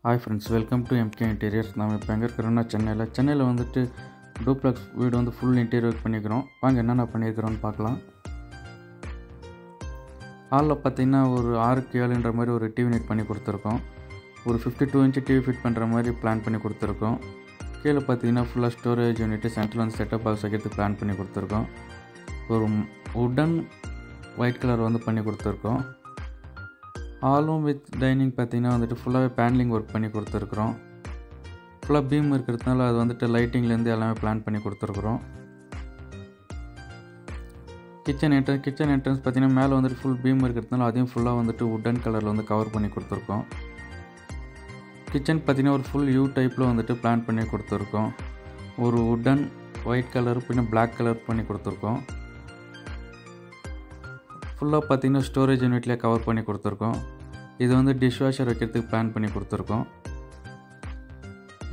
Hi friends, welcome to MK interiors. நம்ம இப்போ எங்கே இருக்கிறோன்னா சென்னையில் வந்துட்டு டூப்ளெக்ஸ் வீடு வந்து ஃபுல் இன்டீரியர் ஒர்க் பண்ணிக்கிறோம். வாங்க என்னென்ன பண்ணியிருக்கிறோன்னு பார்க்கலாம். ஹாலில் பார்த்திங்கன்னா ஒரு 6x7ன்ற மாதிரி ஒரு டிவி நெட் பண்ணி கொடுத்துருக்கோம். ஒரு 52 இன்ச் டிவி ஃபிட் பண்ணுற மாதிரி பிளான் பண்ணி கொடுத்துருக்கோம். கீழே பார்த்திங்கன்னா ஃபுல்லாக ஸ்டோரேஜ் யூனிட்டு, சென்ட்ரல் வந்து செட்டப் பாக்ஸ் வைக்கிறதுக்கு பிளான் பண்ணி கொடுத்துருக்கோம். ஒரு வுடன் ஒயிட் கலர் வந்து பண்ணி கொடுத்துருக்கோம். ஹாலும் வித் டைனிங் பார்த்திங்கன்னா வந்துட்டு ஃபுல்லாகவே பேனலிங் ஒர்க் பண்ணி கொடுத்துருக்குறோம். ஃபுல்லாக பீம் இருக்கிறதுனால அது வந்துட்டு லைட்டிங்லேருந்து எல்லாமே பிளான் பண்ணி கொடுத்துருக்குறோம். கிச்சன் என்ட்ரன்ஸ் பார்த்திங்கன்னா மேலே வந்துட்டு ஃபுல் பீம் இருக்கிறதுனால அதையும் ஃபுல்லாக வந்துட்டு வுடன் கலரில் வந்து கவர் பண்ணி கொடுத்துருக்கோம். கிச்சன் பார்த்திங்கன்னா ஒரு ஃபுல் யூ டைப்பில் வந்துட்டு பிளான் பண்ணி கொடுத்துருக்கோம். ஒரு வுடன் ஒயிட் கலர் பின்ன பிளாக் கலர் பண்ணி கொடுத்துருக்கோம். ஃபுல்லாக பார்த்திங்கன்னா ஸ்டோரேஜ் யூனிட்லேயே கவர் பண்ணி கொடுத்துருக்கோம். இது வந்து டிஷ் வாஷர் வைக்கிறதுக்கு பிளான் பண்ணி கொடுத்துருக்கோம்.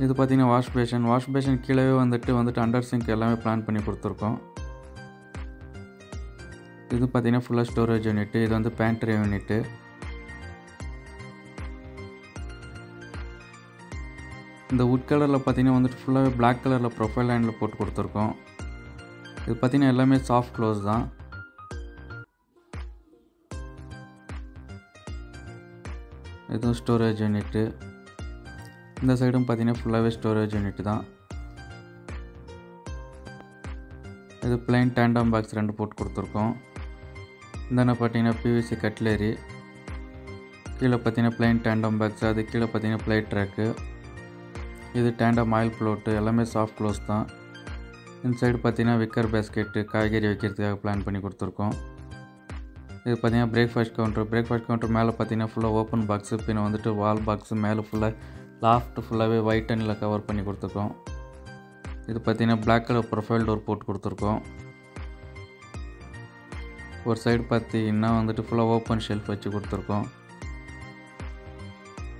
இது பார்த்திங்கன்னா வாஷ் பேஷன் கீழே வந்துட்டு அண்டர் சிங்க் எல்லாமே பிளான் பண்ணி கொடுத்துருக்கோம். இது பார்த்திங்கன்னா ஃபுல்லாக ஸ்டோரேஜ் யூனிட்டு. இது வந்து பேண்ட்ரி யூனிட்டு. இந்த வுட் கலரில் பார்த்திங்கன்னா வந்துட்டு ஃபுல்லாகவே பிளாக் கலரில் ப்ரொஃபைல் லைனில் போட்டு கொடுத்துருக்கோம். இது பார்த்திங்கன்னா எல்லாமே சாஃப்ட் க்ளோஸ் தான். இதுவும் ஸ்டோரேஜ் யூனிட்டு. இந்த சைடும் பார்த்திங்கன்னா ஃபுல்லாகவே ஸ்டோரேஜ் யூனிட்டு தான். இது பிளைன் டேண்டம் பாக்ஸ் 2 போட்டு கொடுத்துருக்கோம். இந்தாண்ட பார்த்திங்கன்னா பிவிசி கட்லரி, கீழே பார்த்திங்கன்னா பிளைன் டேண்டம் பாக்ஸ், அது கீழே பார்த்திங்கன்னா பிளேட் ட்ராக்கு. இது டேண்டம் ஆயில் ப்ளோட்டு, எல்லாமே சாஃப்ட் க்ளோஸ் தான். இந்த சைடு பார்த்திங்கன்னா விக்கர் பேஸ்கெட்டு, காய்கறி வைக்கிறதுக்காக பிளான் பண்ணி கொடுத்துருக்கோம். இது பார்த்திங்கன்னா பிரேக்ஃபாஸ்ட் கவுண்டர் மேலே பார்த்திங்கன்னா ஃபுல்லாக ஓப்பன் பாக்ஸு, பின்ன வந்துட்டு வால் பாக்ஸு, மேலே ஃபுல்லாக லாஃப்ட்டு ஃபுல்லாகவே ஒயிட் அண்டில் கவர் பண்ணி கொடுத்துருக்கோம். இது பார்த்திங்கன்னா பிளாக் கலர் ப்ரொஃபைல் டோர் போட்டு கொடுத்துருக்கோம். ஒரு சைடு பார்த்திங்கன்னா வந்துட்டு ஃபுல்லாக ஓப்பன் ஷெல்ஃப் வச்சு கொடுத்துருக்கோம்.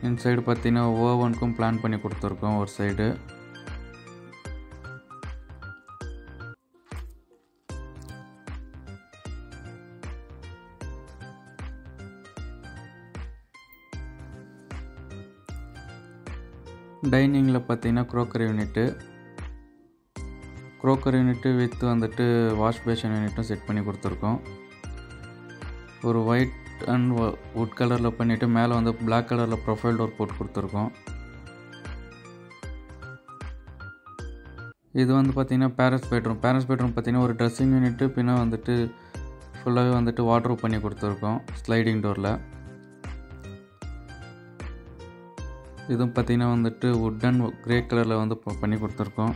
இந்த சைடு பார்த்திங்கன்னா ஓவனுக்கும் பிளான் பண்ணி கொடுத்துருக்கோம். ஒரு சைடு டைனிங்கில் பார்த்திங்கன்னா க்ரோக்கர் யூனிட்டு வித் வந்துட்டு வாஷ் பேஷன் யூனிட்டும் செட் பண்ணி கொடுத்துருக்கோம். ஒரு ஒயிட் அண்ட் வுட் கலரில் பண்ணிவிட்டு மேலே வந்து பிளாக் கலரில் ப்ரொஃபைல் டோர் போட்டு கொடுத்துருக்கோம். இது வந்து பார்த்திங்கன்னா பேரண்ட்ஸ் பெட்ரூம் பார்த்திங்கன்னா ஒரு ட்ரெஸ்ஸிங் யூனிட்டு, பின்ன வந்துட்டு ஃபுல்லாகவே வந்துட்டு வார்ட்ரோப் பண்ணி கொடுத்துருக்கோம் ஸ்லைடிங் டோரில். இதுவும் பார்த்திங்கன்னா வந்துட்டு வுட் அண்ட் கிரே கலரில் வந்து பண்ணி கொடுத்துருக்கோம்.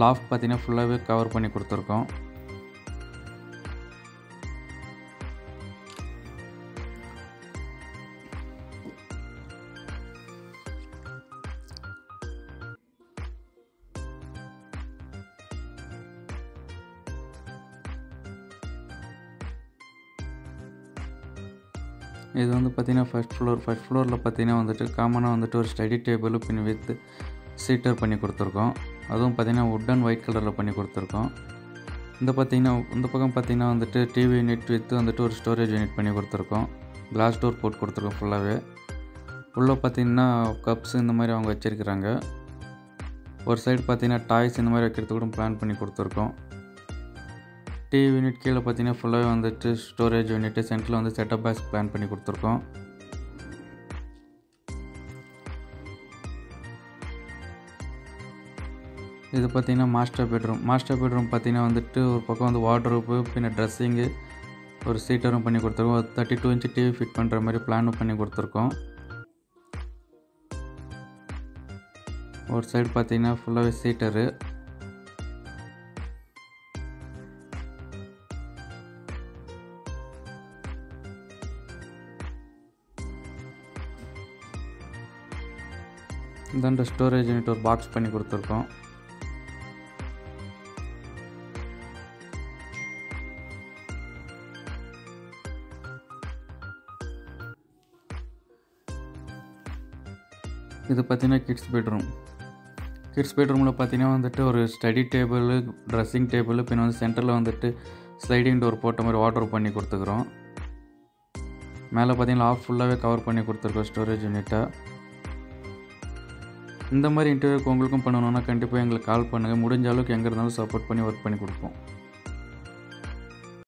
லாஃப்ட் பார்த்திங்கன்னா ஃபுல்லாகவே கவர் பண்ணி கொடுத்துருக்கோம். இது வந்து பார்த்திங்கன்னா ஃபர்ஸ்ட் ஃப்ளோரில் பார்த்திங்கன்னா வந்துட்டு காமனாக வந்துட்டு ஒரு ஸ்டடி டேபிள் பின் வித் சீட்டர் பண்ணி கொடுத்துருக்கோம். அதுவும் பார்த்திங்கன்னா வுட் அண்ட் ஒயிட் கலரில் பண்ணி கொடுத்துருக்கோம். இந்த பக்கம் பார்த்திங்கன்னா வந்துட்டு டிவி யூனிட் வித் வந்துட்டு ஒரு ஸ்டோரேஜ் யூனிட் பண்ணி கொடுத்துருக்கோம். கிளாஸ் டோர் போட்டு கொடுத்துருக்கோம் ஃபுல்லாகவே. உள்ளே பார்த்திங்கன்னா கப்ஸ் இந்த மாதிரி அவங்க வச்சுருக்குறாங்க. ஒரு சைடு பார்த்திங்கன்னா டாய்ஸ் இந்த மாதிரி வைக்கிறதுக்கு கூட பிளான் பண்ணி கொடுத்துருக்கோம். டிவி யூனிட் கீழே பார்த்திங்கன்னா ஃபுல்லாகவே வந்துட்டு ஸ்டோரேஜ் யூனிட்டு, சென்டரில் வந்து செட்டப் பாக்ஸ் பிளான் பண்ணி கொடுத்துருக்கோம். இது பார்த்திங்கன்னா மாஸ்டர் பெட்ரூம் பார்த்திங்கன்னா வந்துட்டு ஒரு பக்கம் வந்து வார்ட்ரோப்பு, பின்ன ட்ரெஸ்ஸிங்கு, ஒரு சீட்டரும் பண்ணி கொடுத்துருக்கோம். ஒரு 32 இன்ச் டிவி ஃபிட் பண்ணுற மாதிரி பிளானும் பண்ணி கொடுத்துருக்கோம். ஒரு சைடு பார்த்திங்கன்னா ஃபுல்லாகவே சீட்டரு. இந்த ஸ்டோரேஜ் யூனிட் ஒரு பாக்ஸ் பண்ணி கொடுத்துருக்கோம். இது பார்த்திங்கன்னா கிட்ஸ் பெட்ரூமில் பார்த்திங்கன்னா வந்துட்டு ஒரு ஸ்டடி டேபிள், ட்ரெஸ்ஸிங் டேபிள், பின்ன வந்து சென்டரில் வந்துட்டு ஸ்லைடிங் டோர் போட்ட மாதிரி வார்ட்ரோப் பண்ணி கொடுத்துக்கிறோம். மேலே பார்த்தீங்கன்னா ஆஃப் ஃபுல்லாகவே கவர் பண்ணி கொடுத்துருக்கோம் ஸ்டோரேஜ் யூனிட்டை. இந்த மாதிரி இன்டர்வியூக்கு உங்களுக்கும் பண்ணணுன்னா கண்டிப்பாக எங்களுக்கு கால் பண்ணுங்கள். முடிஞ்ச அளவுக்கு எங்கே இருந்தாலும் சப்போர்ட் பண்ணி ஒர்க் பண்ணி கொடுப்போம்.